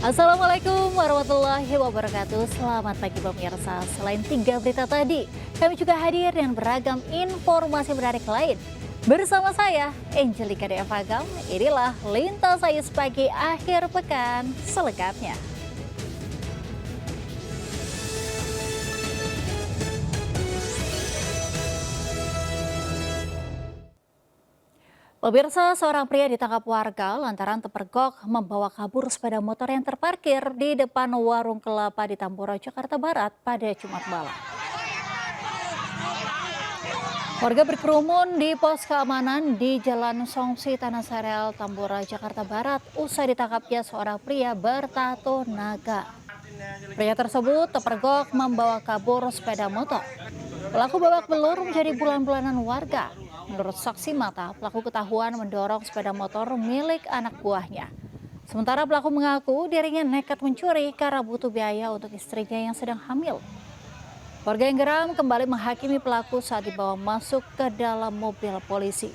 Assalamualaikum warahmatullahi wabarakatuh. Selamat pagi pemirsa. Selain 3 berita tadi, kami juga hadir dengan beragam informasi menarik lain. Bersama saya, Angelika Deavagam, inilah Lintas Ais Pagi akhir pekan selengkapnya. Pemirsa, seorang pria ditangkap warga lantaran terpergok membawa kabur sepeda motor yang terparkir di depan warung kelapa di Tambora, Jakarta Barat pada Jumat malam. Warga berkerumun di pos keamanan di Jalan Songsi Tanah Serel, Tambora, Jakarta Barat usai ditangkapnya seorang pria bertato naga. Pria tersebut terpergok membawa kabur sepeda motor. Pelaku babak belur menjadi bulan-bulanan warga. Menurut saksi mata, pelaku ketahuan mendorong sepeda motor milik anak buahnya. Sementara pelaku mengaku dirinya nekat mencuri karena butuh biaya untuk istrinya yang sedang hamil. Warga yang geram kembali menghakimi pelaku saat dibawa masuk ke dalam mobil polisi.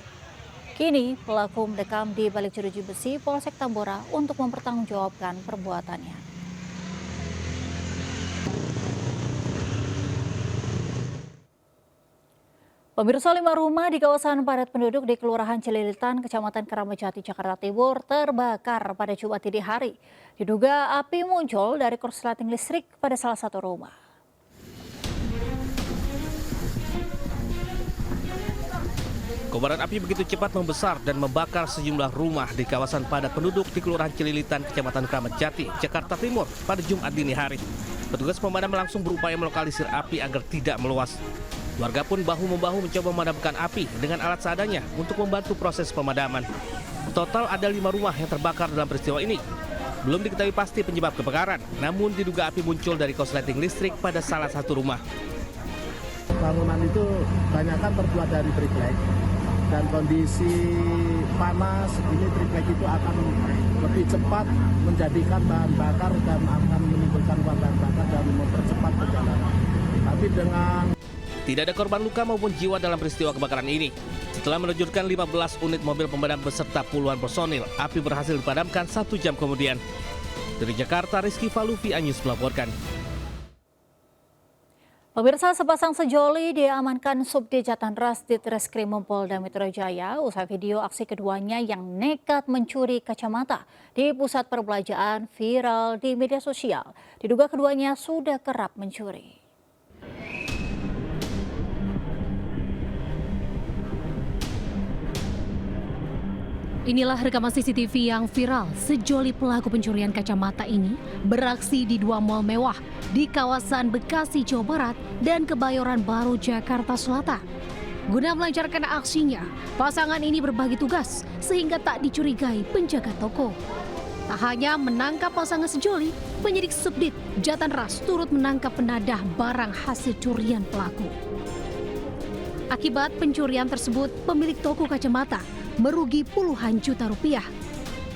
Kini pelaku mendekam di balik jeruji besi Polsek Tambora untuk mempertanggungjawabkan perbuatannya. Pemirsa, 5 rumah di kawasan padat penduduk di Kelurahan Cililitan, Kecamatan Keramajati, Jakarta Timur terbakar pada Jumat dini hari. Diduga api muncul dari korsleting listrik pada salah satu rumah. Kobaran api begitu cepat membesar dan membakar sejumlah rumah di kawasan padat penduduk di Kelurahan Cililitan, Kecamatan Keramajati, Jakarta Timur pada Jumat dini hari. Petugas pemadam langsung berupaya melokalisir api agar tidak meluas. Warga pun bahu-membahu mencoba memadamkan api dengan alat seadanya untuk membantu proses pemadaman. Total ada 5 rumah yang terbakar dalam peristiwa ini. Belum diketahui pasti penyebab kebakaran, namun diduga api muncul dari korsleting listrik pada salah satu rumah. Bangunan itu kebanyakan terbuat dari triplek dan kondisi panas ini triplek itu akan lebih cepat menjadikan bahan bakar dan akan menimbulkan bahan bakar dan mempercepat perjalanan. Tapi dengan Tidak ada korban luka maupun jiwa dalam peristiwa kebakaran ini. Setelah menerjunkan 15 unit mobil pemadam beserta puluhan personil, api berhasil dipadamkan 1 jam kemudian. Dari Jakarta, Rizky Falufi Anyus melaporkan. Pemirsa, sepasang sejoli diamankan Subdit Jatanras Ditreskrim Polda Metro Jaya usai video aksi keduanya yang nekat mencuri kacamata di pusat perbelanjaan viral di media sosial. Diduga keduanya sudah kerap mencuri. Inilah rekaman CCTV yang viral. Sejoli pelaku pencurian kacamata ini beraksi di 2 mal mewah di kawasan Bekasi, Jawa Barat dan Kebayoran Baru, Jakarta Selatan. Guna melancarkan aksinya, pasangan ini berbagi tugas sehingga tak dicurigai penjaga toko. Tak hanya menangkap pasangan sejoli, penyidik Subdit Jatanras turut menangkap penadah barang hasil curian pelaku. Akibat pencurian tersebut, pemilik toko kacamata merugi puluhan juta rupiah.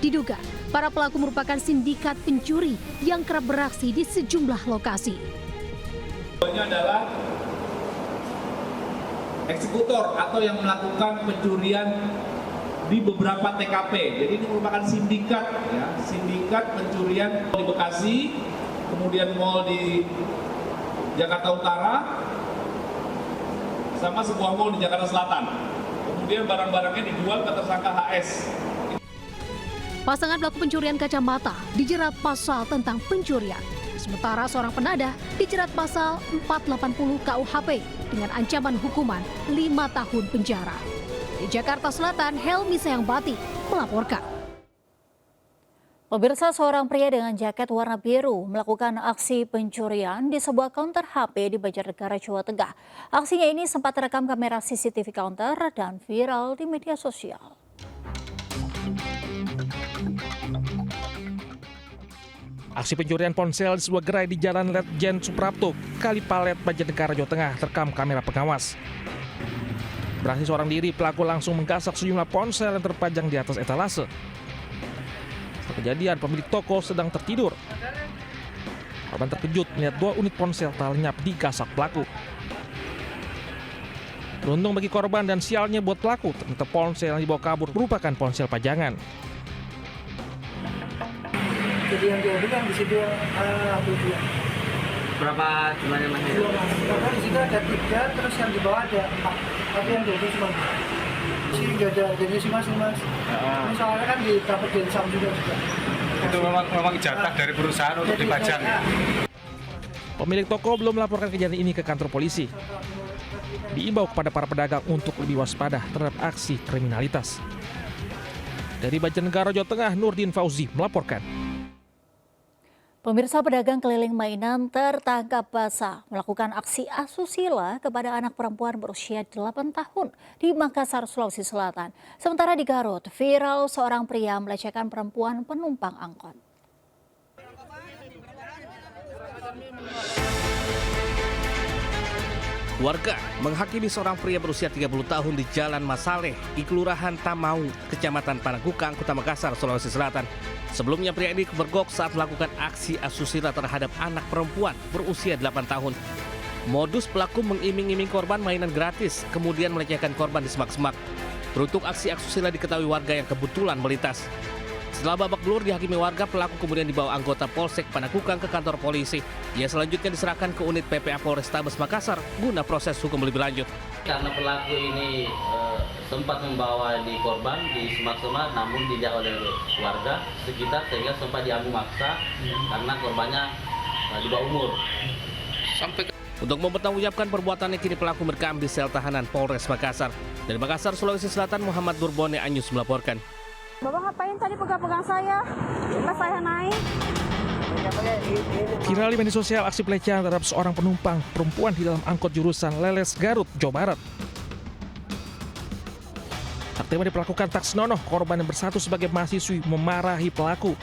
Diduga, para pelaku merupakan sindikat pencuri yang kerap beraksi di sejumlah lokasi. Ini adalah eksekutor atau yang melakukan pencurian di beberapa TKP. Jadi ini merupakan sindikat, ya, sindikat pencurian di Bekasi, kemudian mal di Jakarta Utara, sama sebuah mal di Jakarta Selatan. Kemudian barang-barangnya dijual ke tersangka HS. Pasangan pelaku pencurian kacamata dijerat pasal tentang pencurian. Sementara seorang penadah dijerat pasal 480 KUHP dengan ancaman hukuman 5 tahun penjara. Di Jakarta Selatan, Helmi Sayangbati melaporkan. Pemirsa, seorang pria dengan jaket warna biru melakukan aksi pencurian di sebuah counter HP di Banjarnegara, Jawa Tengah. Aksinya ini sempat terekam kamera CCTV counter dan viral di media sosial. Aksi pencurian ponsel di sebuah gerai di Jalan Letjen Suprapto, Kalipalet, Banjarnegara, Jawa Tengah terekam kamera pengawas. Beraksi seorang diri, pelaku langsung menggasak sejumlah ponsel yang terpajang di atas etalase. Setelah kejadian, pemilik toko sedang tertidur. Korban terkejut melihat 2 unit ponsel tak lenyap digasak pelaku. Beruntung bagi korban dan sialnya buat pelaku, ternyata ponsel yang dibawa kabur merupakan ponsel pajangan. Jadi yang diambil yang di situ ambil 2. Berapa jumlahnya Mas? 2 Mas. Karena di situ ada 3, terus yang di bawah ada 4. Tapi yang diambil cuma 2. Di sini nggak ada agennya sih Mas. Ini soalnya kan dapat dari Sam juga. Itu memang jatah dari perusahaan untuk dipajang. Pemilik toko belum melaporkan kejadian ini ke kantor polisi. Diimbau kepada para pedagang untuk lebih waspada terhadap aksi kriminalitas. Dari Banjarnegara, Jawa Tengah, Nurdin Fauzi melaporkan. Pemirsa, pedagang keliling mainan tertangkap basah melakukan aksi asusila kepada anak perempuan berusia 8 tahun di Makassar, Sulawesi Selatan. Sementara di Garut, viral seorang pria melecehkan perempuan penumpang angkot. Warga menghakimi seorang pria berusia 30 tahun di Jalan Masaleh, di Kelurahan Tamaung, Kecamatan Panakukang, Kota Makassar, Sulawesi Selatan. Sebelumnya pria ini kebergok saat melakukan aksi asusila terhadap anak perempuan berusia 8 tahun. Modus pelaku mengiming-iming korban mainan gratis, kemudian melecehkan korban di semak-semak. Beruntung aksi asusila diketahui warga yang kebetulan melintas. Setelah babak belur dihakimi warga, pelaku kemudian dibawa anggota Polsek Panakukang ke kantor polisi. Ia selanjutnya diserahkan ke unit PPA Polrestabes Makassar guna proses hukum lebih lanjut. Karena pelaku ini sempat membawa di korban di semak-semak, namun tidak oleh warga sekitar sehingga sempat diambil maksa karena korbannya di bawah umur. Untuk mempertanggungjawabkan perbuatannya, kini pelaku merekam di sel tahanan Polres Makassar. Dari Makassar, Sulawesi Selatan, Muhammad Nurbone Anyus melaporkan. Bapak ngapain tadi pegang-pegang saya? Pas saya naik. Viral di media sosial aksi pelecehan terhadap seorang penumpang perempuan di dalam angkot jurusan Leles, Garut, Jawa Barat. Aksi yang dilakukan tak senonoh, korban yang bersatu sebagai mahasiswi memarahi pelaku.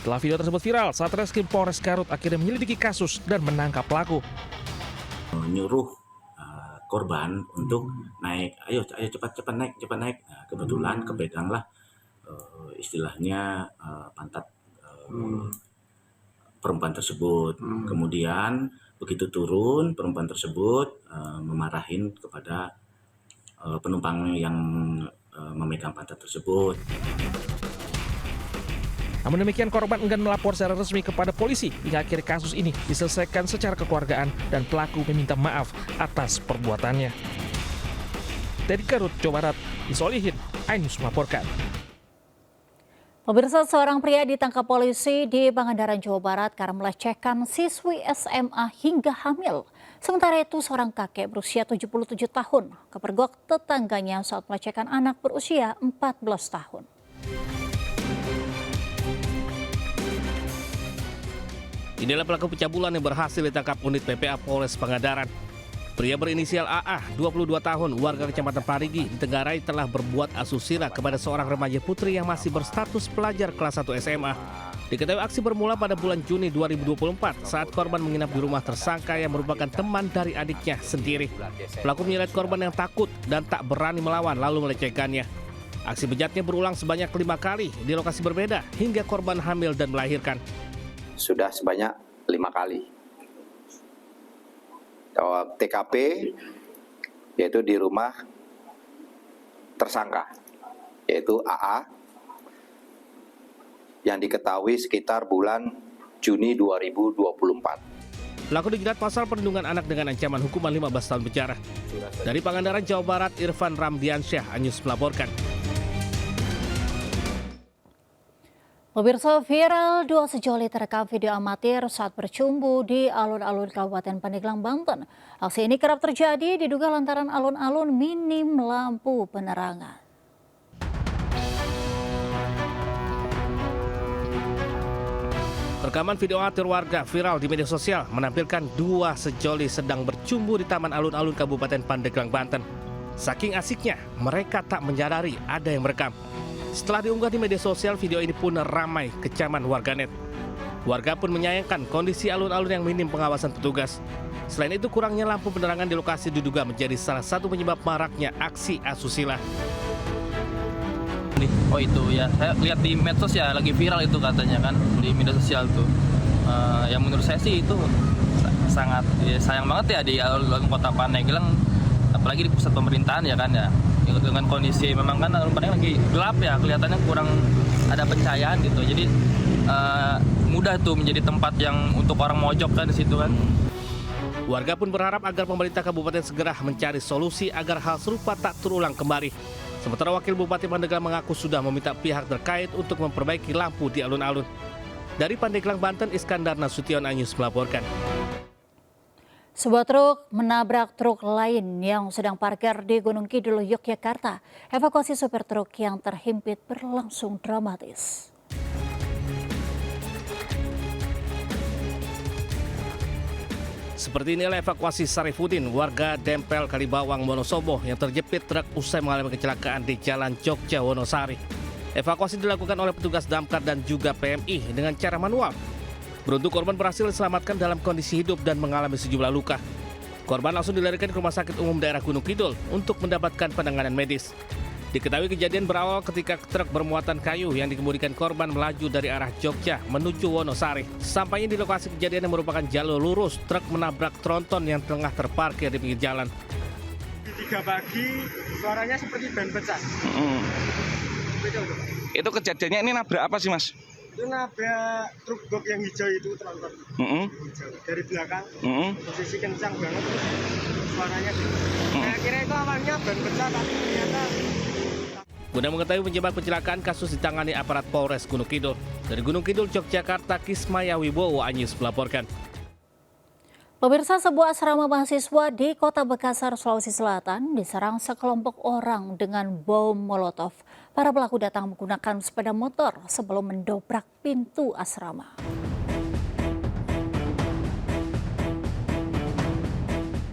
Setelah video tersebut viral, Satreskrim Polres Garut akhirnya menyelidiki kasus dan menangkap pelaku. Menyuruh korban untuk naik, ayo cepat naik. Nah, kebetulan kepeganglah istilahnya pantat perempuan tersebut. Kemudian begitu turun, perempuan tersebut memarahin kepada penumpang yang memegang pantat tersebut. Namun demikian, korban enggan melapor secara resmi kepada polisi hingga akhir kasus ini diselesaikan secara kekeluargaan dan pelaku meminta maaf atas perbuatannya. Dari Garut, Jawa Barat, Isolihin, iNews melaporkan. Pemirsa, seorang pria ditangkap polisi di Pangandaran, Jawa Barat karena melecehkan siswi SMA hingga hamil. Sementara itu, seorang kakek berusia 77 tahun kepergok tetangganya saat melecehkan anak berusia 14 tahun. Inilah pelaku pencabulan yang berhasil ditangkap unit PPA Polres Pangandaran. Pria berinisial AA, 22 tahun, warga Kecamatan Parigi, Tenggarai telah berbuat asusila kepada seorang remaja putri yang masih berstatus pelajar kelas 1 SMA. Diketahui aksi bermula pada bulan Juni 2024 saat korban menginap di rumah tersangka yang merupakan teman dari adiknya sendiri. Pelaku menyeret korban yang takut dan tak berani melawan lalu melecehkannya. Aksi bejatnya berulang sebanyak 5 kali di lokasi berbeda hingga korban hamil dan melahirkan. Sudah sebanyak 5 kali. TKP yaitu di rumah tersangka, yaitu AA, yang diketahui sekitar bulan Juni 2024. Pelaku dijerat pasal perlindungan anak dengan ancaman hukuman 15 tahun penjara. Dari Pangandaran, Jawa Barat, Irfan Ramdiansyah, iNews melaporkan. Pemirsa, viral dua sejoli terekam video amatir saat bercumbu di alun-alun Kabupaten Pandeglang, Banten. Aksi ini kerap terjadi diduga lantaran alun-alun minim lampu penerangan. Rekaman video amatir warga viral di media sosial menampilkan dua sejoli sedang bercumbu di taman alun-alun Kabupaten Pandeglang, Banten. Saking asiknya, mereka tak menyadari ada yang merekam. Setelah diunggah di media sosial, video ini pun ramai kecaman warganet. Warga pun menyayangkan kondisi alun-alun yang minim pengawasan petugas. Selain itu, kurangnya lampu penerangan di lokasi diduga menjadi salah satu penyebab maraknya aksi asusila. Oh itu ya, saya lihat di medsos ya, lagi viral itu katanya kan, di media sosial tuh. Yang menurut saya sih itu sangat sayang banget ya di alun-alun Kota Pandeglang, apalagi di pusat pemerintahan ya kan ya. dengan kondisi memang kan rupanya lagi gelap ya, kelihatannya kurang ada pencahayaan gitu. Jadi mudah tuh menjadi tempat yang untuk orang mojok kan di situ kan. Warga pun berharap agar pemerintah kabupaten segera mencari solusi agar hal serupa tak terulang kembali. Sementara Wakil Bupati Pandeglang mengaku sudah meminta pihak terkait untuk memperbaiki lampu di alun-alun. Dari Pandeglang, Banten, Iskandar Nasution, Anyus melaporkan. Sebuah truk menabrak truk lain yang sedang parkir di Gunung Kidul, Yogyakarta. Evakuasi sopir truk yang terhimpit berlangsung dramatis. Seperti inilah evakuasi Sarifudin, warga Dempel Kalibawang, Wonosobo yang terjepit truk usai mengalami kecelakaan di Jalan Jogja, Wonosari. Evakuasi dilakukan oleh petugas damkar dan juga PMI dengan cara manual. Beruntung korban berhasil diselamatkan dalam kondisi hidup dan mengalami sejumlah luka. Korban langsung dilarikan ke Rumah Sakit Umum Daerah Gunung Kidul untuk mendapatkan penanganan medis. Diketahui kejadian berawal ketika truk bermuatan kayu yang dikemudikan korban melaju dari arah Jogja menuju Wonosari. Sampainya di lokasi kejadian yang merupakan jalur lurus, truk menabrak tronton yang tengah terparkir di pinggir jalan. 3 pagi, suaranya seperti ban pecah. Itu kejadiannya ini nabrak apa sih, Mas? Itu nabrak truk box yang hijau itu, tronton. Hijau. Dari belakang, posisi kencang banget, terus suaranya gitu. Saya kira itu awalnya ban pecah, tapi ternyata... Guna mengetahui penyebab kecelakaan, kasus ditangani aparat Polres Gunung Kidul. Dari Gunung Kidul, Yogyakarta, Kismaya Wibowo, Anyus melaporkan. Pemirsa, sebuah asrama mahasiswa di Kota Makassar, Sulawesi Selatan diserang sekelompok orang dengan bom molotov. Para pelaku datang menggunakan sepeda motor sebelum mendobrak pintu asrama.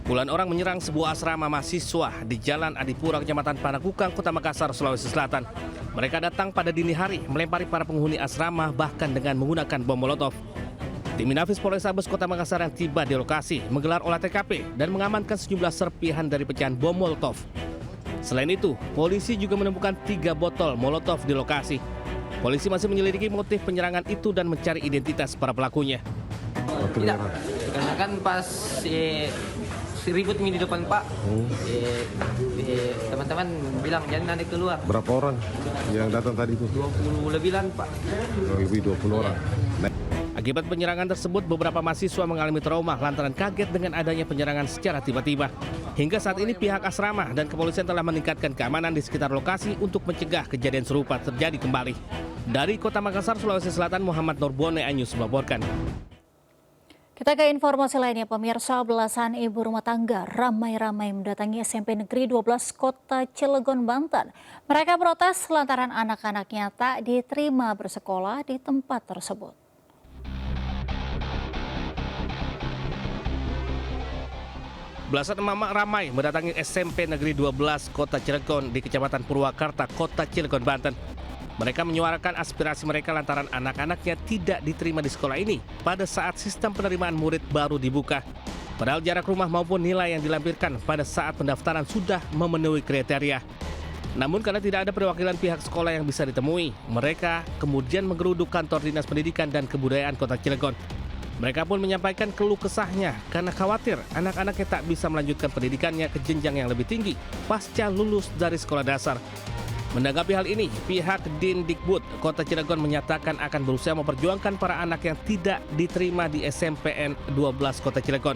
Puluhan orang menyerang sebuah asrama mahasiswa di Jalan Adipura, Kecamatan Panakukang, Kota Makassar, Sulawesi Selatan. Mereka datang pada dini hari, melempari para penghuni asrama bahkan dengan menggunakan bom molotov. Tim Inafis Polrestabes Kota Makassar yang tiba di lokasi menggelar olah TKP dan mengamankan sejumlah serpihan dari pecahan bom molotov. Selain itu, polisi juga menemukan 3 botol molotov di lokasi. Polisi masih menyelidiki motif penyerangan itu dan mencari identitas para pelakunya. Tidak, karena kan pas ribut di depan Pak, teman-teman bilang jangan nanti keluar. Berapa orang yang datang tadi itu? 20 lebihan Pak. Lebih 20 orang. Akibat penyerangan tersebut, beberapa mahasiswa mengalami trauma lantaran kaget dengan adanya penyerangan secara tiba-tiba. Hingga saat ini pihak asrama dan kepolisian telah meningkatkan keamanan di sekitar lokasi untuk mencegah kejadian serupa terjadi kembali. Dari Kota Makassar, Sulawesi Selatan, Muhammad Nurbone, Anyus melaporkan. Kita ke informasi lainnya, pemirsa. Belasan ibu rumah tangga ramai-ramai mendatangi SMP Negeri 12 Kota Cilegon, Banten. Mereka protes lantaran anak-anaknya tak diterima bersekolah di tempat tersebut. Belasan emak-emak ramai mendatangi SMP Negeri 12 Kota Cilegon di Kecamatan Purwakarta, Kota Cilegon, Banten. Mereka menyuarakan aspirasi mereka lantaran anak-anaknya tidak diterima di sekolah ini pada saat sistem penerimaan murid baru dibuka. Padahal jarak rumah maupun nilai yang dilampirkan pada saat pendaftaran sudah memenuhi kriteria. Namun karena tidak ada perwakilan pihak sekolah yang bisa ditemui, mereka kemudian menggeruduk kantor Dinas Pendidikan dan Kebudayaan Kota Cilegon. Mereka pun menyampaikan keluh kesahnya karena khawatir anak-anaknya tak bisa melanjutkan pendidikannya ke jenjang yang lebih tinggi pasca lulus dari sekolah dasar. Menanggapi hal ini, pihak Dindikbud Kota Cilegon menyatakan akan berusaha memperjuangkan para anak yang tidak diterima di SMPN 12 Kota Cilegon.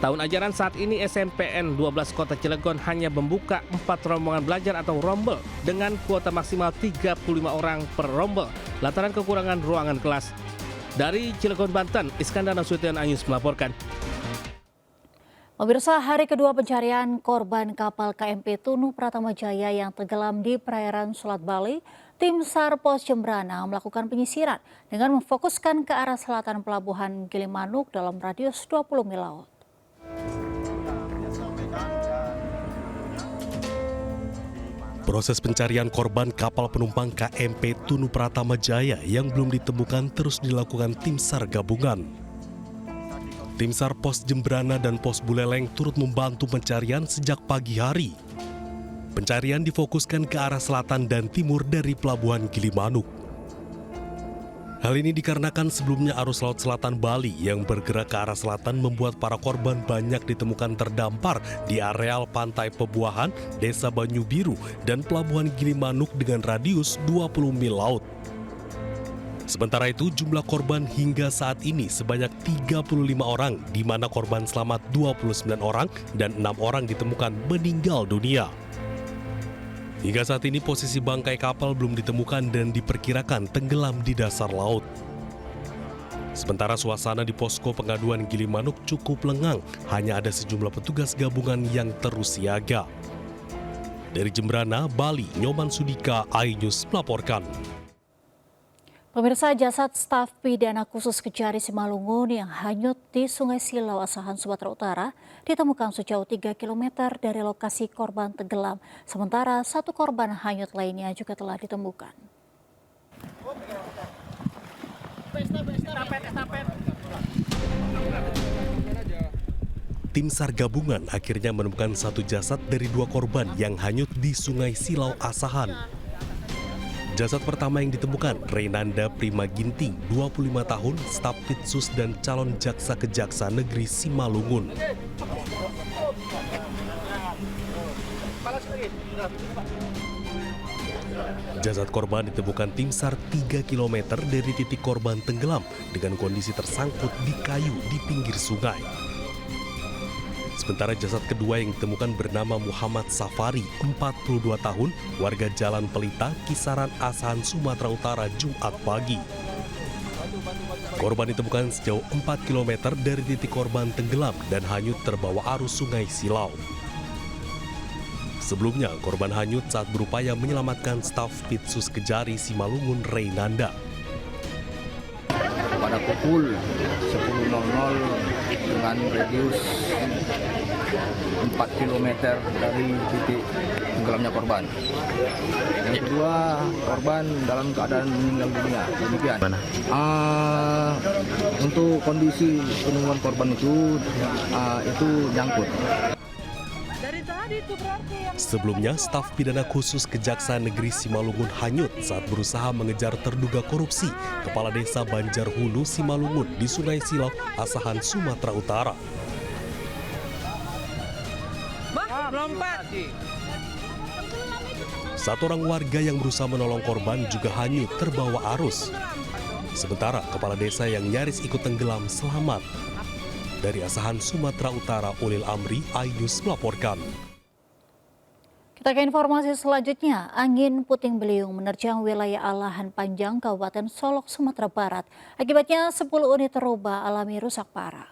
Tahun ajaran saat ini SMPN 12 Kota Cilegon hanya membuka 4 rombongan belajar atau rombel dengan kuota maksimal 35 orang per rombel lantaran kekurangan ruangan kelas. Dari Cilegon, Banten, Iskandar Nasution, Anyus melaporkan. Pemirsa, hari kedua pencarian korban kapal KMP Tunu Pratama Jaya yang tenggelam di perairan Selat Bali, tim SAR Pos Jembrana melakukan penyisiran dengan memfokuskan ke arah selatan pelabuhan Gilimanuk dalam radius 20 mil laut. Proses pencarian korban kapal penumpang KMP Tunu Pratama Jaya yang belum ditemukan terus dilakukan tim SAR gabungan. Tim SAR Pos Jembrana dan Pos Buleleng turut membantu pencarian sejak pagi hari. Pencarian difokuskan ke arah selatan dan timur dari pelabuhan Gilimanuk. Hal ini dikarenakan sebelumnya arus laut selatan Bali yang bergerak ke arah selatan membuat para korban banyak ditemukan terdampar di areal pantai Pebuahan, Desa Banyu Biru, dan Pelabuhan Gilimanuk dengan radius 20 mil laut. Sementara itu, jumlah korban hingga saat ini sebanyak 35 orang, di mana korban selamat 29 orang dan 6 orang ditemukan meninggal dunia. Hingga saat ini posisi bangkai kapal belum ditemukan dan diperkirakan tenggelam di dasar laut. Sementara suasana di posko pengaduan Gilimanuk cukup lengang, hanya ada sejumlah petugas gabungan yang terus siaga. Dari Jembrana, Bali, Nyoman Sudika, iNews melaporkan. Pemirsa, jasad staf pidana khusus Kejari Simalungun yang hanyut di Sungai Silau, Asahan, Sumatera Utara ditemukan sejauh 3 km dari lokasi korban tenggelam. Sementara satu korban hanyut lainnya juga telah ditemukan. Tim SAR gabungan akhirnya menemukan satu jasad dari 2 korban yang hanyut di Sungai Silau, Asahan. Jasad pertama yang ditemukan, Reynanda Prima Ginting, 25 tahun, staf Pitsus dan calon jaksa Kejaksaan Negeri Simalungun. Jasad korban ditemukan tim SAR 3 km dari titik korban tenggelam dengan kondisi tersangkut di kayu di pinggir sungai. Sementara jasad kedua yang ditemukan bernama Muhammad Safari, 42 tahun, warga Jalan Pelita, Kisaran, Asahan, Sumatera Utara, Jumat pagi. Korban ditemukan sejauh 4 km dari titik korban tenggelam dan hanyut terbawa arus Sungai Silau. Sebelumnya, korban hanyut saat berupaya menyelamatkan staf Pitsus Kejari Simalungun, Reynanda. Pada pukul 10.00 dengan radius 4 km dari titik tenggelamnya korban. Yang kedua, korban dalam keadaan meninggal dunia. Demikian. Untuk kondisi penemuan korban itu nyangkut. Sebelumnya, staf pidana khusus Kejaksaan Negeri Simalungun hanyut saat berusaha mengejar terduga korupsi Kepala Desa Banjar Hulu, Simalungun di Sungai Silau, Asahan, Sumatera Utara. Satu orang warga yang berusaha menolong korban juga hanyut terbawa arus. Sementara Kepala Desa yang nyaris ikut tenggelam selamat. Dari Asahan, Sumatera Utara, Ulil Amri, iNews melaporkan. Kita ke informasi selanjutnya, angin puting beliung menerjang wilayah Alahan Panjang, Kabupaten Solok, Sumatera Barat. Akibatnya 10 unit roba alami rusak parah.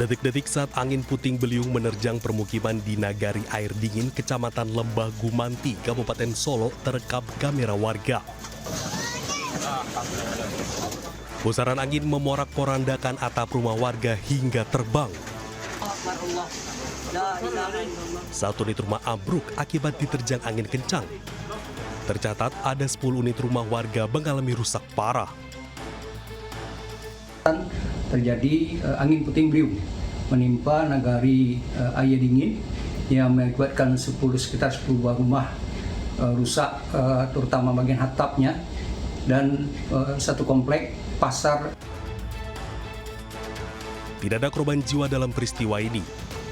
Detik-detik saat angin puting beliung menerjang permukiman di Nagari Air Dingin, Kecamatan Lembah Gumanti, Kabupaten Solok, terekam kamera warga. Pusaran angin memorak-porandakan atap rumah warga hingga terbang. Satu unit rumah ambruk akibat diterjang angin kencang. Tercatat ada 10 unit rumah warga mengalami rusak parah. Terjadi angin puting beliung menimpa Nagari Air Dingin yang mengakibatkan sekitar 10 buah rumah rusak, terutama bagian atapnya, dan satu komplek pasar. Tidak ada korban jiwa dalam peristiwa ini.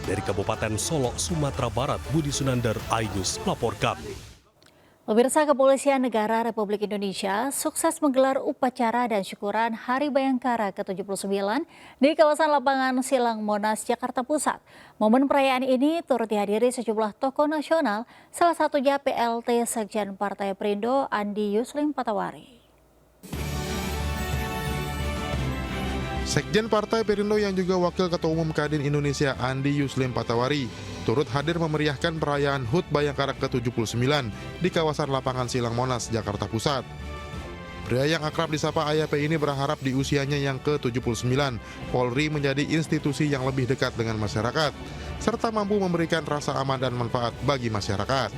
Dari Kabupaten Solok, Sumatera Barat, Budi Sunandar, iNews melaporkan. Pemirsa, Kepolisian Negara Republik Indonesia sukses menggelar upacara dan syukuran Hari Bayangkara ke-79 di kawasan lapangan Silang Monas, Jakarta Pusat. Momen perayaan ini turut dihadiri sejumlah tokoh nasional, salah satunya PLT Sekjen Partai Perindo Andi Yuslim Patawari. Sekjen Partai Perindo yang juga Wakil Ketua Umum Kadin Indonesia Andi Yuslim Patawari turut hadir memeriahkan perayaan HUT Bayangkara ke-79 di kawasan lapangan Silang Monas, Jakarta Pusat. Pria yang akrab disapa AYP ini berharap di usianya yang ke-79, Polri menjadi institusi yang lebih dekat dengan masyarakat, serta mampu memberikan rasa aman dan manfaat bagi masyarakat.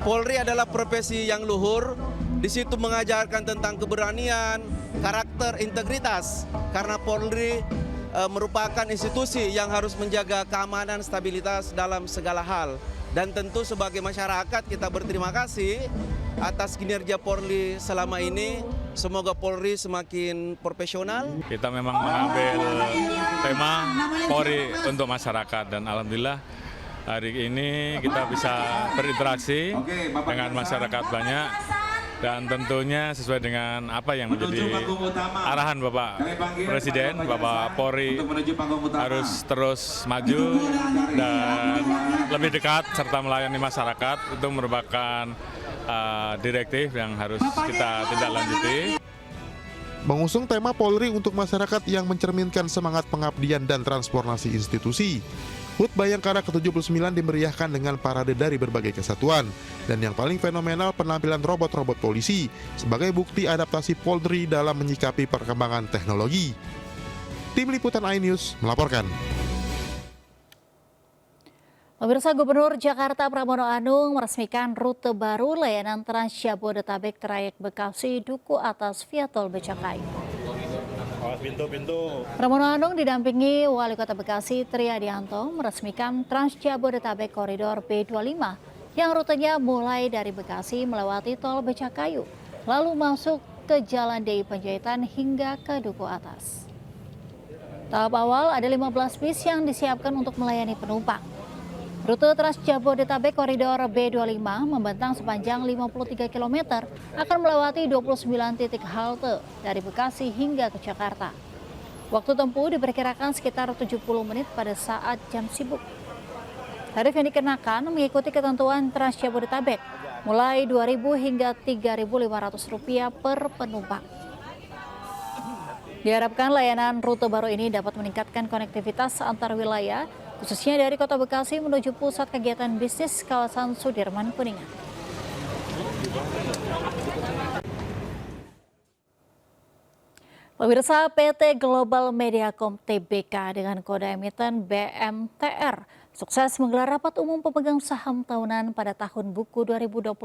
Polri adalah profesi yang luhur, di situ mengajarkan tentang keberanian, karakter, integritas. Karena Polri merupakan institusi yang harus menjaga keamanan, stabilitas dalam segala hal. Dan tentu sebagai masyarakat kita berterima kasih atas kinerja Polri selama ini. Semoga Polri semakin profesional. Kita memang mengambil tema Polri untuk masyarakat dan alhamdulillah hari ini kita bisa berinteraksi dengan masyarakat banyak dan tentunya sesuai dengan apa yang menjadi arahan Bapak Presiden, Bapak Polri harus terus maju dan lebih dekat serta melayani masyarakat. Itu merupakan direktif yang harus kita tindak lanjuti. Mengusung tema Polri untuk masyarakat yang mencerminkan semangat pengabdian dan transformasi institusi, HUT Bayangkara ke-79 dimeriahkan dengan parade dari berbagai kesatuan. Dan yang paling fenomenal penampilan robot-robot polisi sebagai bukti adaptasi Polri dalam menyikapi perkembangan teknologi. Tim Liputan iNews melaporkan. Pemirsa, Gubernur Jakarta Pramono Anung meresmikan rute baru layanan Trans Jabodetabek trayek Bekasi Duku Atas via Tol Becakayu. Pramono Anung didampingi Wali Kota Bekasi Tri Adianto meresmikan Trans Jabodetabek Koridor B25 yang rutenya mulai dari Bekasi melewati Tol Becakayu, lalu masuk ke Jalan DI Panjaitan hingga ke Duku Atas. Tahap awal ada 15 bis yang disiapkan untuk melayani penumpang. Rute Trans Jabodetabek Koridor B25 membentang sepanjang 53 km akan melewati 29 titik halte dari Bekasi hingga ke Jakarta. Waktu tempuh diperkirakan sekitar 70 menit pada saat jam sibuk. Tarif yang dikenakan mengikuti ketentuan Trans Jabodetabek, mulai Rp2.000 hingga Rp3.500 per penumpang. Diharapkan layanan rute baru ini dapat meningkatkan konektivitas antar wilayah, khususnya dari Kota Bekasi menuju pusat kegiatan bisnis kawasan Sudirman Kuningan. Pemirsa, PT Global Mediacom Tbk dengan kode emiten BMTR sukses menggelar rapat umum pemegang saham tahunan pada tahun buku 2024.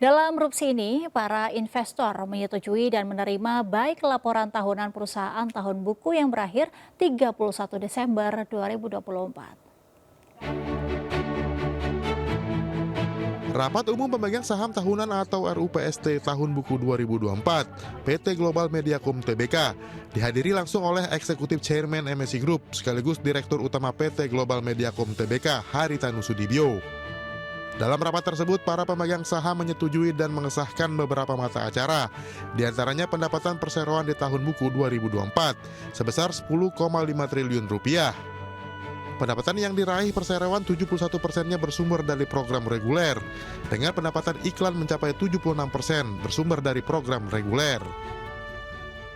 Dalam rupsi ini, para investor menyetujui dan menerima baik laporan tahunan perusahaan tahun buku yang berakhir 31 Desember 2024. Rapat Umum Pemegang Saham Tahunan atau RUPST tahun buku 2024 PT Global Mediacom Tbk dihadiri langsung oleh Eksekutif Chairman MSI Group sekaligus Direktur Utama PT Global Mediacom Tbk Haritanu Sudibyo. Dalam rapat tersebut, para pemegang saham menyetujui dan mengesahkan beberapa mata acara, diantaranya pendapatan perseroan di tahun buku 2024 sebesar 10,5 triliun rupiah. Pendapatan yang diraih perseroan 71%-nya bersumber dari program reguler, dengan pendapatan iklan mencapai 76% bersumber dari program reguler.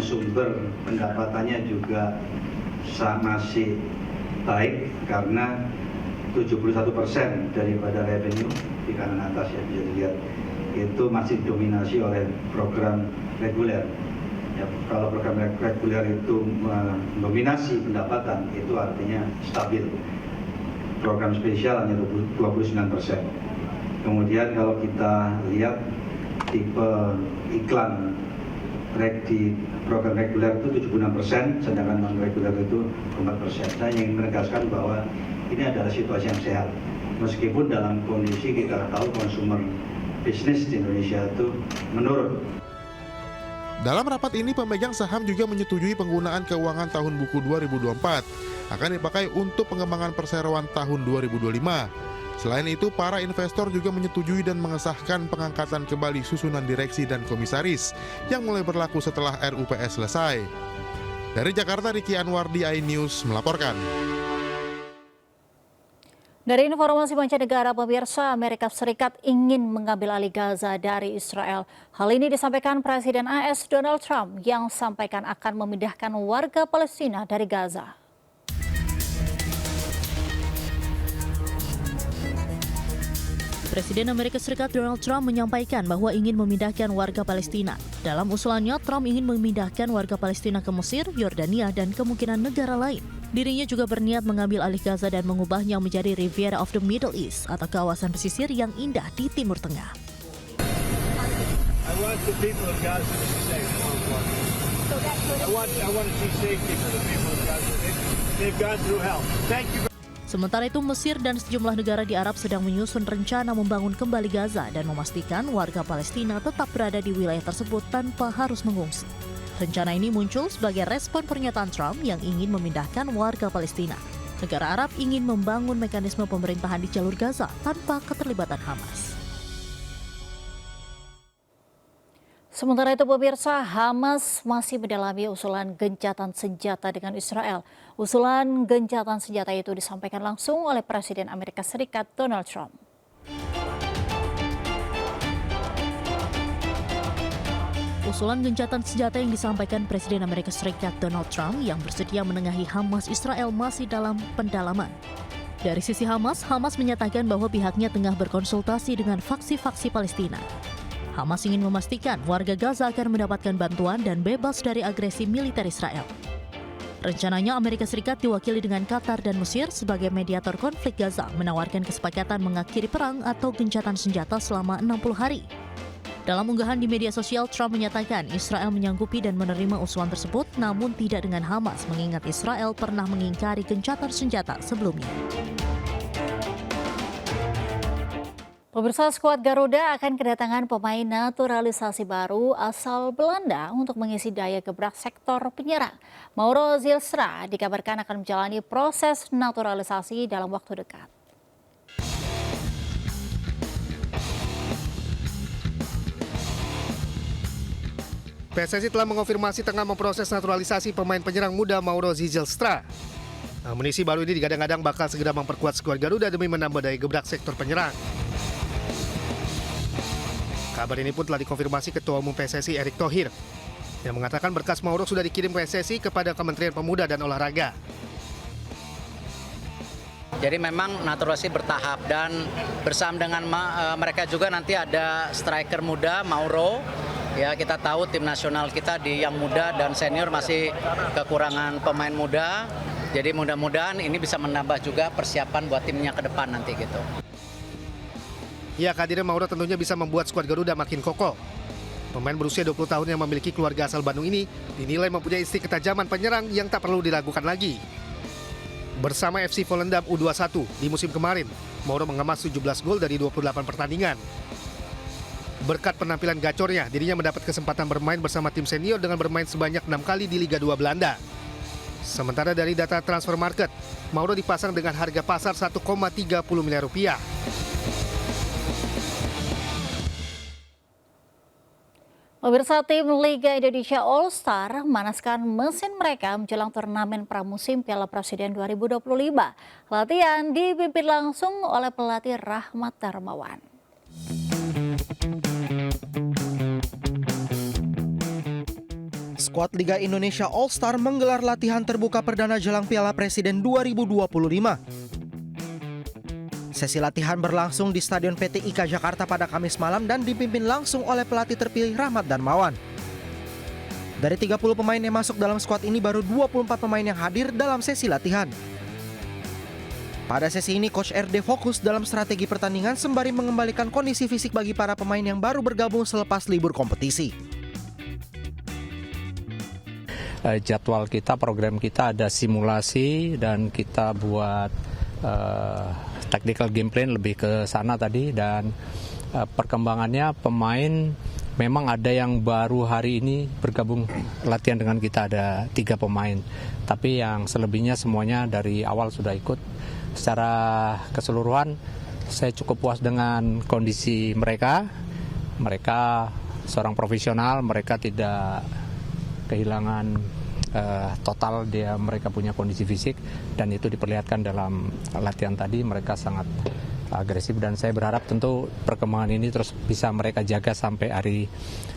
Sumber pendapatannya juga masih baik karena 71% daripada revenue di kanan atas yang bisa dilihat itu masih dominasi oleh program reguler. Ya, kalau program reguler itu mendominasi pendapatan, itu artinya stabil. Program spesial hanya 29%. Kemudian kalau kita lihat tipe iklan di program reguler itu 76%, sedangkan non reguler itu 4%. Saya ingin menegaskan bahwa ini adalah situasi yang sehat. Meskipun dalam kondisi kita tahu konsumer bisnis di Indonesia itu menurun. Dalam rapat ini, pemegang saham juga menyetujui penggunaan keuangan tahun buku 2024 akan dipakai untuk pengembangan perseroan tahun 2025. Selain itu, para investor juga menyetujui dan mengesahkan pengangkatan kembali susunan direksi dan komisaris yang mulai berlaku setelah RUPS selesai. Dari Jakarta, Riki Anwardi, iNews melaporkan. Dari informasi mancanegara, pemirsa, Amerika Serikat ingin mengambil alih Gaza dari Israel. Hal ini disampaikan Presiden AS Donald Trump yang sampaikan akan memindahkan warga Palestina dari Gaza. Presiden Amerika Serikat Donald Trump menyampaikan bahwa ingin memindahkan warga Palestina. Dalam usulannya, Trump ingin memindahkan warga Palestina ke Mesir, Yordania, dan kemungkinan negara lain. Dirinya juga berniat mengambil alih Gaza dan mengubahnya menjadi Riviera of the Middle East atau kawasan pesisir yang indah di Timur Tengah. Sementara itu, Mesir dan sejumlah negara di Arab sedang menyusun rencana membangun kembali Gaza dan memastikan warga Palestina tetap berada di wilayah tersebut tanpa harus mengungsi. Rencana ini muncul sebagai respon pernyataan Trump yang ingin memindahkan warga Palestina. Negara Arab ingin membangun mekanisme pemerintahan di jalur Gaza tanpa keterlibatan Hamas. Sementara itu pemirsa, Hamas masih mendalami usulan gencatan senjata dengan Israel. Usulan gencatan senjata itu disampaikan langsung oleh Presiden Amerika Serikat Donald Trump. Usulan gencatan senjata yang disampaikan Presiden Amerika Serikat Donald Trump yang bersedia menengahi Hamas Israel masih dalam pendalaman. Dari sisi Hamas menyatakan bahwa pihaknya tengah berkonsultasi dengan faksi-faksi Palestina. Hamas ingin memastikan warga Gaza akan mendapatkan bantuan dan bebas dari agresi militer Israel. Rencananya Amerika Serikat diwakili dengan Qatar dan Mesir sebagai mediator konflik Gaza menawarkan kesepakatan mengakhiri perang atau gencatan senjata selama 60 hari. Dalam unggahan di media sosial, Trump menyatakan Israel menyanggupi dan menerima usulan tersebut, namun tidak dengan Hamas, mengingat Israel pernah mengingkari gencatan senjata sebelumnya. Pemirsa, skuad Garuda akan kedatangan pemain naturalisasi baru asal Belanda untuk mengisi daya gebrak sektor penyerang. Mauro Zilstra dikabarkan akan menjalani proses naturalisasi dalam waktu dekat. PSSI telah mengonfirmasi tengah memproses naturalisasi pemain penyerang muda Mauro Zilstra. Amunisi baru ini digadang-gadang bakal segera memperkuat skuad Garuda demi menambah daya gebrak sektor penyerang. Kabar ini pun telah dikonfirmasi Ketua Umum PSSI Erick Thohir yang mengatakan berkas Mauro sudah dikirim PSSI kepada Kementerian Pemuda dan Olahraga. Jadi memang naturalisasi bertahap dan bersama dengan mereka juga nanti ada striker muda Mauro. Ya, kita tahu tim nasional kita di yang muda dan senior masih kekurangan pemain muda. Jadi mudah-mudahan ini bisa menambah juga persiapan buat timnya ke depan nanti gitu. Ya, kehadiran Mauro tentunya bisa membuat skuad Garuda makin kokoh. Pemain berusia 20 tahun yang memiliki keluarga asal Bandung ini dinilai mempunyai insting ketajaman penyerang yang tak perlu diragukan lagi. Bersama FC Volendam U21 di musim kemarin, Mauro mengemas 17 gol dari 28 pertandingan. Berkat penampilan gacornya, dirinya mendapat kesempatan bermain bersama tim senior dengan bermain sebanyak 6 kali di Liga 2 Belanda. Sementara dari data transfer market, Mauro dipasang dengan harga pasar 1,30 miliar rupiah. Pemirsa, tim Liga Indonesia All Star memanaskan mesin mereka menjelang turnamen pramusim Piala Presiden 2025. Latihan dipimpin langsung oleh pelatih Rahmat Darmawan. Skuad Liga Indonesia All Star menggelar latihan terbuka perdana jelang Piala Presiden 2025. Sesi latihan berlangsung di Stadion PT IKA Jakarta pada Kamis malam dan dipimpin langsung oleh pelatih terpilih Rahmat Darmawan. Dari 30 pemain yang masuk dalam skuad ini, baru 24 pemain yang hadir dalam sesi latihan. Pada sesi ini, Coach RD fokus dalam strategi pertandingan sembari mengembalikan kondisi fisik bagi para pemain yang baru bergabung selepas libur kompetisi. Jadwal kita, program kita ada simulasi dan kita buat tactical game plan lebih ke sana tadi, dan perkembangannya pemain memang ada yang baru hari ini bergabung latihan dengan kita, ada 3 pemain, tapi yang selebihnya semuanya dari awal sudah ikut. Secara keseluruhan saya cukup puas dengan kondisi mereka seorang profesional, mereka tidak kehilangan total, mereka punya kondisi fisik dan itu diperlihatkan dalam latihan tadi. Mereka sangat agresif dan saya berharap tentu perkembangan ini terus bisa mereka jaga sampai hari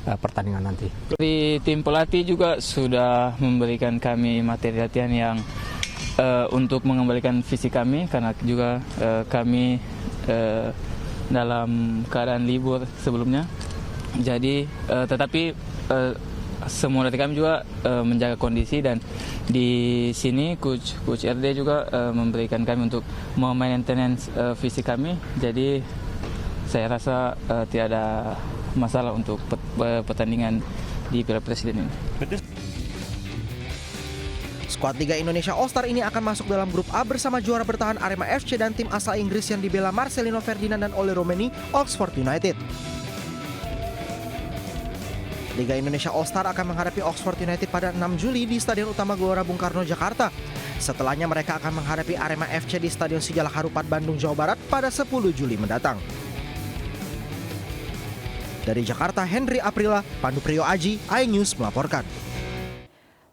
pertandingan nanti. Dari tim pelatih juga sudah memberikan kami materi latihan yang untuk mengembalikan fisik kami, karena juga kami dalam keadaan libur sebelumnya. Jadi tetapi semua dari kami juga menjaga kondisi, dan di sini coach RD juga memberikan kami untuk maintenance fisik kami. Jadi saya rasa tidak ada masalah untuk pertandingan di Piala Presiden ini. Skuad Liga Indonesia All-Star ini akan masuk dalam grup A bersama juara bertahan Arema FC dan tim asal Inggris yang dibela Marcelino Ferdinand dan Ole Romeni, Oxford United. Liga Indonesia All-Star akan menghadapi Oxford United pada 6 Juli di Stadion Utama Gelora Bung Karno, Jakarta. Setelahnya mereka akan menghadapi Arema FC di Stadion Sijalak Harupat, Bandung, Jawa Barat pada 10 Juli mendatang. Dari Jakarta, Henry Aprila, Pandu Priyo Aji, iNews melaporkan.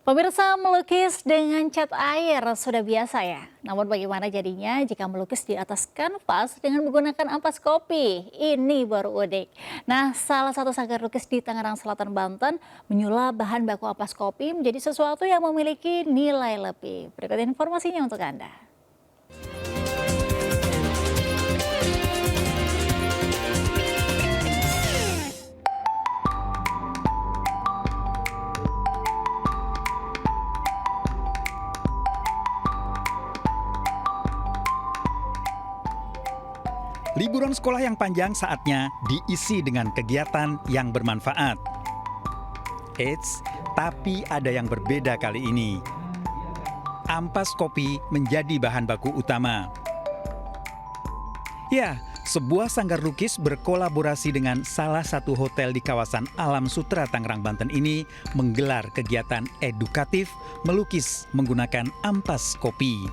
Pemirsa, melukis dengan cat air sudah biasa ya. Namun bagaimana jadinya jika melukis di atas kanvas dengan menggunakan ampas kopi? Ini baru unik. Nah, salah satu sanggar lukis di Tangerang Selatan, Banten menyulap bahan baku ampas kopi menjadi sesuatu yang memiliki nilai lebih. Berikut informasinya untuk Anda. Liburan sekolah yang panjang saatnya diisi dengan kegiatan yang bermanfaat. Eits, tapi ada yang berbeda kali ini. Ampas kopi menjadi bahan baku utama. Ya, sebuah sanggar lukis berkolaborasi dengan salah satu hotel di kawasan Alam Sutera Tangerang, Banten ini menggelar kegiatan edukatif melukis menggunakan ampas kopi.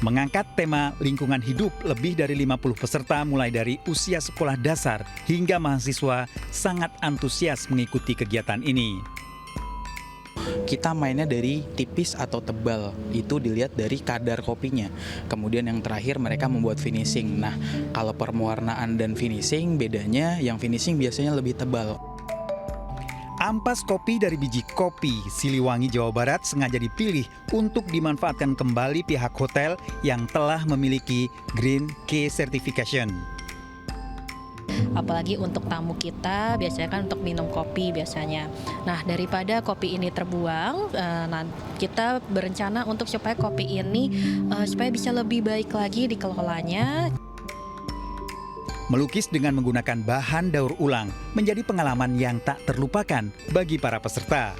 Mengangkat tema lingkungan hidup, lebih dari 50 peserta mulai dari usia sekolah dasar hingga mahasiswa sangat antusias mengikuti kegiatan ini. Kita mainnya dari tipis atau tebal, itu dilihat dari kadar kopinya. Kemudian yang terakhir mereka membuat finishing. Nah, kalau perwarnaan dan finishing bedanya, yang finishing biasanya lebih tebal. Ampas kopi dari biji kopi Siliwangi, Jawa Barat sengaja dipilih untuk dimanfaatkan kembali pihak hotel yang telah memiliki Green Key Certification. Apalagi untuk tamu kita, biasanya kan untuk minum kopi biasanya. Nah, daripada kopi ini terbuang, kita berencana untuk supaya kopi ini supaya bisa lebih baik lagi dikelolanya. Melukis dengan menggunakan bahan daur ulang menjadi pengalaman yang tak terlupakan bagi para peserta.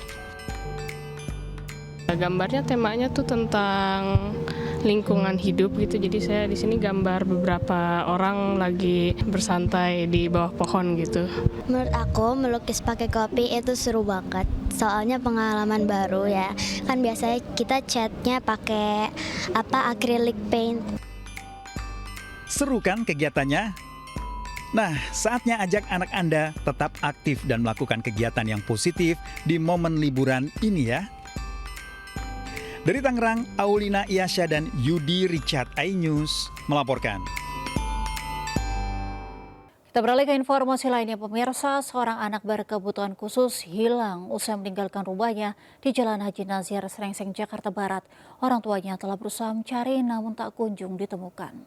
Gambarnya temanya tuh tentang lingkungan hidup gitu. Jadi saya di sini gambar beberapa orang lagi bersantai di bawah pohon gitu. Menurut aku melukis pakai kopi itu seru banget. Soalnya pengalaman baru ya. Kan biasanya kita catnya pakai acrylic paint. Seru kan kegiatannya? Nah, saatnya ajak anak Anda tetap aktif dan melakukan kegiatan yang positif di momen liburan ini ya. Dari Tangerang, Aulina Iyasya dan Yudi Richard, iNews melaporkan. Kita beralih ke informasi lainnya, pemirsa. Seorang anak berkebutuhan khusus hilang usai meninggalkan rumahnya di Jalan Haji Nazir, Srengseng, Jakarta Barat. Orang tuanya telah berusaha mencari namun tak kunjung ditemukan.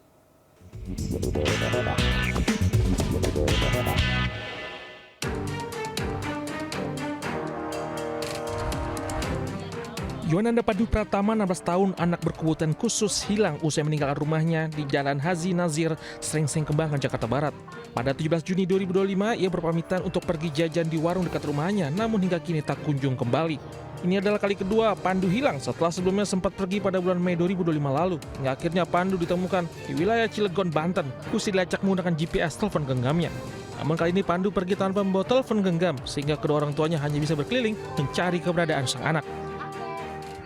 Yohananda Padu Pratama, 16 tahun, anak berkebutuhan khusus hilang usai meninggalkan rumahnya di Jalan Haji Nazir, Srengseng, Kembangan, Jakarta Barat. Pada 17 Juni 2025, ia berpamitan untuk pergi jajan di warung dekat rumahnya, namun hingga kini tak kunjung kembali. Ini adalah kali kedua Pandu hilang setelah sebelumnya sempat pergi pada bulan Mei 2025 lalu. Hingga akhirnya Pandu ditemukan di wilayah Cilegon, Banten, usai dilacak menggunakan GPS telepon genggamnya. Namun kali ini Pandu pergi tanpa membawa telepon genggam, sehingga kedua orang tuanya hanya bisa berkeliling mencari keberadaan sang anak.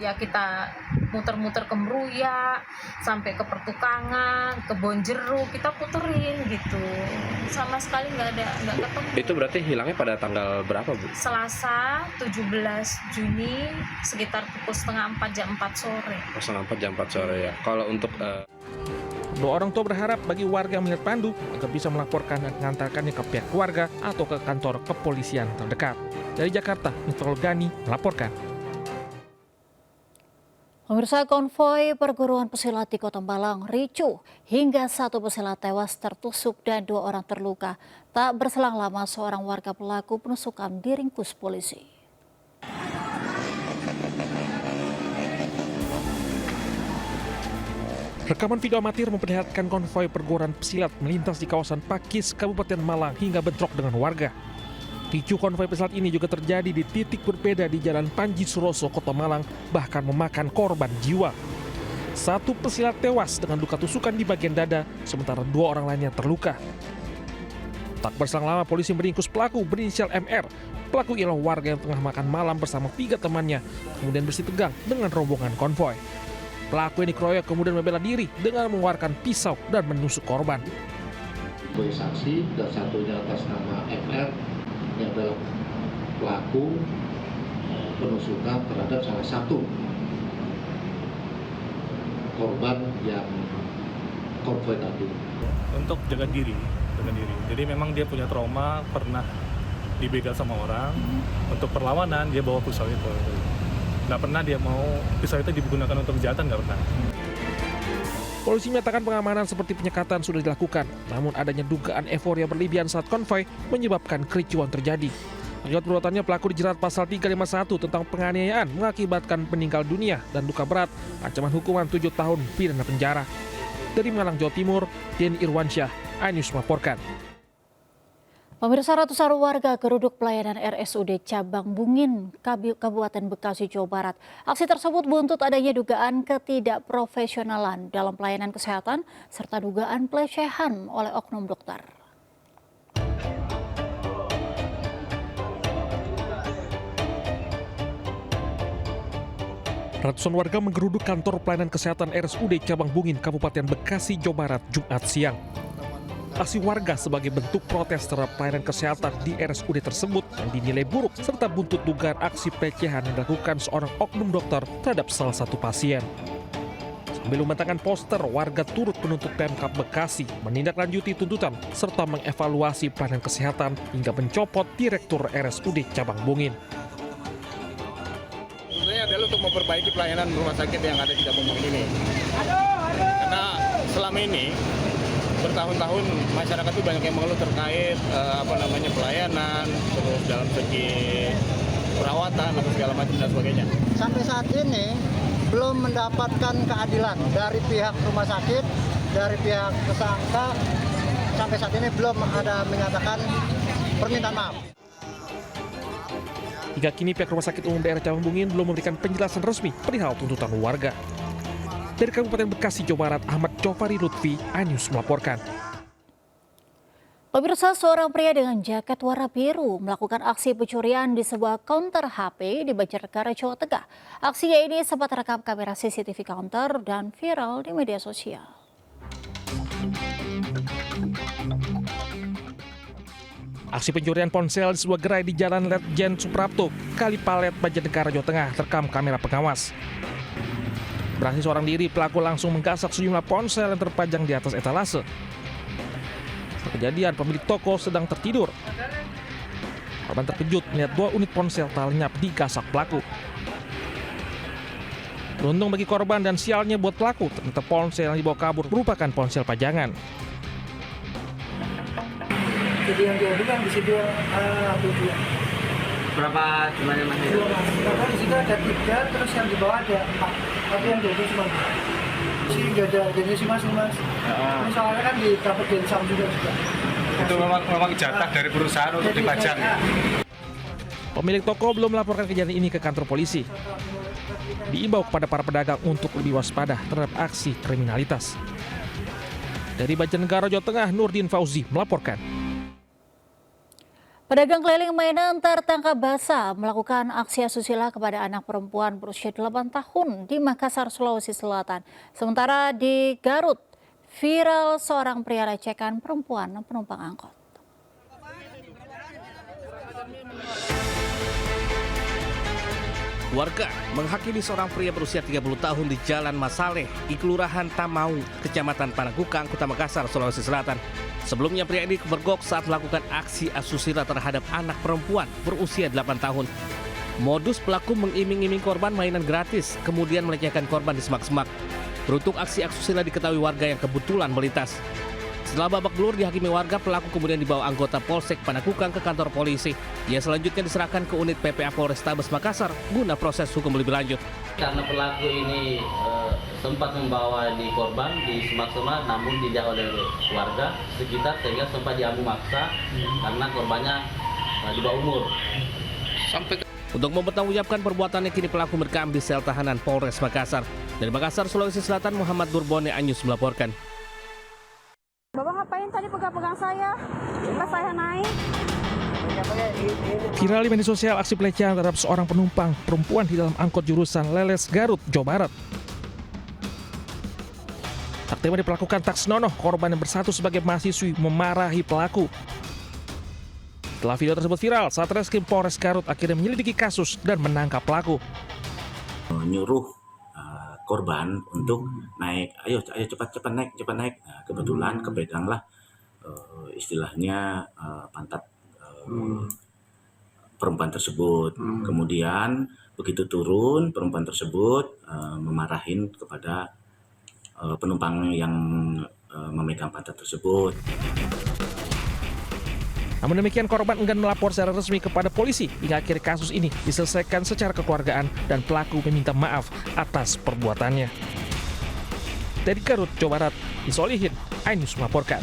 Ya kita muter-muter ke Meruya, sampai ke Pertukangan, ke Bonjeruk, kita puterin gitu. Sama sekali nggak ketemu. Itu berarti hilangnya pada tanggal berapa, Bu? Selasa 17 Juni sekitar pukul setengah 4 jam 4 sore. Setengah 4 jam 4 sore ya. Kalau untuk Dua orang tua berharap bagi warga melihat Pandu agar bisa melaporkan dan mengantarkannya ke pihak keluarga atau ke kantor kepolisian terdekat. Dari Jakarta, Miftahul Gani melaporkan. Pemirsa, konvoi perguruan pesilat di Kota Malang ricuh hingga 1 pesilat tewas tertusuk dan 2 orang terluka. Tak berselang lama seorang warga pelaku penusukan diringkus polisi. Rekaman video amatir memperlihatkan konvoi perguruan pesilat melintas di kawasan Pakis, Kabupaten Malang hingga bentrok dengan warga. Picu konvoi pesawat ini juga terjadi di titik berbeda di Jalan Panji Suroso, Kota Malang, bahkan memakan korban jiwa. 1 pesilat tewas dengan luka tusukan di bagian dada, sementara 2 orang lainnya terluka. Tak berselang lama polisi meringkus pelaku berinisial MR. Pelaku ialah warga yang tengah makan malam bersama 3 temannya, kemudian bersih tegang dengan rombongan konvoi. Pelaku yang dikeroyok kemudian membela diri dengan mengeluarkan pisau dan menusuk korban. Saksi dan satunya atas nama MR yang adalah pelaku penusukan terhadap salah satu korban yang konvoi tadi. Untuk jaga diri. Jadi memang dia punya trauma, pernah dibegal sama orang. Untuk perlawanan dia bawa pisau itu. Nggak pernah dia mau pisau itu digunakan untuk kejahatan, nggak pernah. Polisi menyatakan pengamanan seperti penyekatan sudah dilakukan, namun adanya dugaan euforia berlebihan saat konvoi menyebabkan kericuan terjadi. Akibat perbuatannya, pelaku dijerat pasal 351 tentang penganiayaan mengakibatkan meninggal dunia dan luka berat, ancaman hukuman 7 tahun pidana penjara. Dari Malang, Jawa Timur, Denny Irwansyah, iNews melaporkan. Pemirsa, ratusan warga geruduk pelayanan RSUD Cabang Bungin, Kabupaten Bekasi, Jawa Barat. Aksi tersebut buntut adanya dugaan ketidakprofesionalan dalam pelayanan kesehatan serta dugaan pelecehan oleh oknum dokter. Ratusan warga menggeruduk kantor pelayanan kesehatan RSUD Cabang Bungin, Kabupaten Bekasi, Jawa Barat, Jumat siang. Aksi warga sebagai bentuk protes terhadap pelayanan kesehatan di RSUD tersebut yang dinilai buruk serta buntut dugaan aksi pelecehan yang dilakukan seorang oknum dokter terhadap salah satu pasien. Sambil membentangkan poster, warga turut menuntut Pemkab Bekasi menindaklanjuti tuntutan serta mengevaluasi pelayanan kesehatan hingga mencopot Direktur RSUD Cabang Bungin. Sebenarnya adalah untuk memperbaiki pelayanan rumah sakit yang ada di Cabang Bungin ini. Karena selama ini bertahun-tahun masyarakat itu banyak yang mengeluh terkait pelayanan, terus dalam segi perawatan atau segala macam dan sebagainya. Sampai saat ini belum mendapatkan keadilan dari pihak rumah sakit, dari pihak tersangka. Sampai saat ini belum ada menyatakan permintaan maaf. Hingga kini pihak Rumah Sakit Umum Daerah Cabang Bungin belum memberikan penjelasan resmi perihal tuntutan warga. Dari Kabupaten Bekasi, Jawa Barat, Ahmad Jofari Lutfi, iNews melaporkan. Pemirsa, seorang pria dengan jaket warna biru melakukan aksi pencurian di sebuah counter HP di Banjarnegara, Jawa Tengah. Aksinya ini sempat terekam kamera CCTV counter dan viral di media sosial. Aksi pencurian ponsel di sebuah gerai di Jalan Letjen Suprapto, Kalipalet, Banjarnegara, Jawa Tengah terekam kamera pengawas. Beraksi seorang diri, pelaku langsung menggasak sejumlah ponsel yang terpajang di atas etalase. Setelah kejadian, pemilik toko sedang tertidur. Korban terkejut melihat 2 unit ponsel tak lenyap digasak pelaku. Beruntung bagi korban dan sialnya buat pelaku, ternyata ponsel yang dibawa kabur merupakan ponsel pajangan. Jadi yang diambil kan di situ berapa jumlahnya mas? 2 mas. Karena di situ ada 3, terus yang di bawah ada 4. Tapi yang diambil cuma sih nggak ada jenis mas. Ini soalnya kan dapat densam juga. Itu memang jatah dari perusahaan untuk dipajang. Pemilik toko belum melaporkan kejadian ini ke kantor polisi. Diimbau kepada para pedagang untuk lebih waspada terhadap aksi kriminalitas. Dari Banjarnegara, Jawa Tengah, Nurdin Fauzi melaporkan. Pedagang keliling mainan tertangkap basah melakukan aksi asusila kepada anak perempuan berusia 8 tahun di Makassar, Sulawesi Selatan. Sementara di Garut, viral seorang pria lecehkan perempuan penumpang angkot. Warga menghakimi seorang pria berusia 30 tahun di Jalan Masaleh di Kelurahan Tamau, Kecamatan Panakukang, Kota Makassar, Sulawesi Selatan. Sebelumnya pria ini kepergok saat melakukan aksi asusila terhadap anak perempuan berusia 8 tahun. Modus pelaku mengiming-iming korban mainan gratis, kemudian melecehkan korban di semak-semak. Beruntung aksi asusila diketahui warga yang kebetulan melintas. Setelah babak belur dihakimi warga, pelaku kemudian dibawa anggota Polsek Panakukang ke kantor polisi. Ia selanjutnya diserahkan ke unit PPA Polrestabes Makassar guna proses hukum lebih lanjut. Karena pelaku ini sempat membawa di korban di semak-semak, namun tidak oleh warga sekitar sehingga sempat diambil maksa karena korbannya di bawah umur. Untuk mempertanggungjawabkan perbuatannya, kini pelaku merekam di sel tahanan Polres Makassar. Dari Makassar, Sulawesi Selatan, Muhammad Durbone Anyus melaporkan. Bapak ngapain tadi pegang-pegang saya? Pas saya naik. Viral di media sosial aksi pelecehan terhadap seorang penumpang perempuan di dalam angkot jurusan Leles, Garut, Jawa Barat. Tak terima diperlakukan tak senonoh, korban yang bersatu sebagai mahasiswi memarahi pelaku. Setelah video tersebut viral, Satreskrim Polres Garut akhirnya menyelidiki kasus dan menangkap pelaku. Menyuruh korban untuk naik, ayo cepat naik. Nah, kebetulan kepeganglah istilahnya pantat perempuan tersebut. Kemudian begitu turun, perempuan tersebut memarahin kepada penumpang yang memegang pantat tersebut. Namun demikian, korban enggan melapor secara resmi kepada polisi hingga akhir kasus ini diselesaikan secara kekeluargaan dan pelaku meminta maaf atas perbuatannya. Dari Garut, Jawa Barat, Isolihin, iNews melaporkan.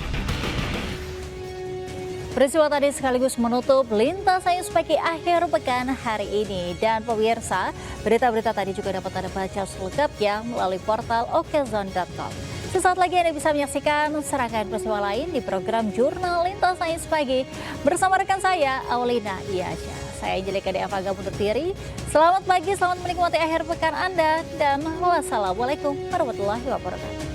Peristiwa tadi sekaligus menutup Lintas News pagi akhir pekan hari ini. Dan pemirsa, berita-berita tadi juga dapat Anda baca selengkapnya melalui portal okezone.com. Sesaat lagi Anda bisa menyaksikan serangkaian peristiwa lain di program Jurnal Lintas News Pagi bersama rekan saya, Aulina Iyasha. Saya Angelika Deavaga undur diri. Selamat pagi, selamat menikmati akhir pekan Anda, dan wassalamualaikum warahmatullahi wabarakatuh.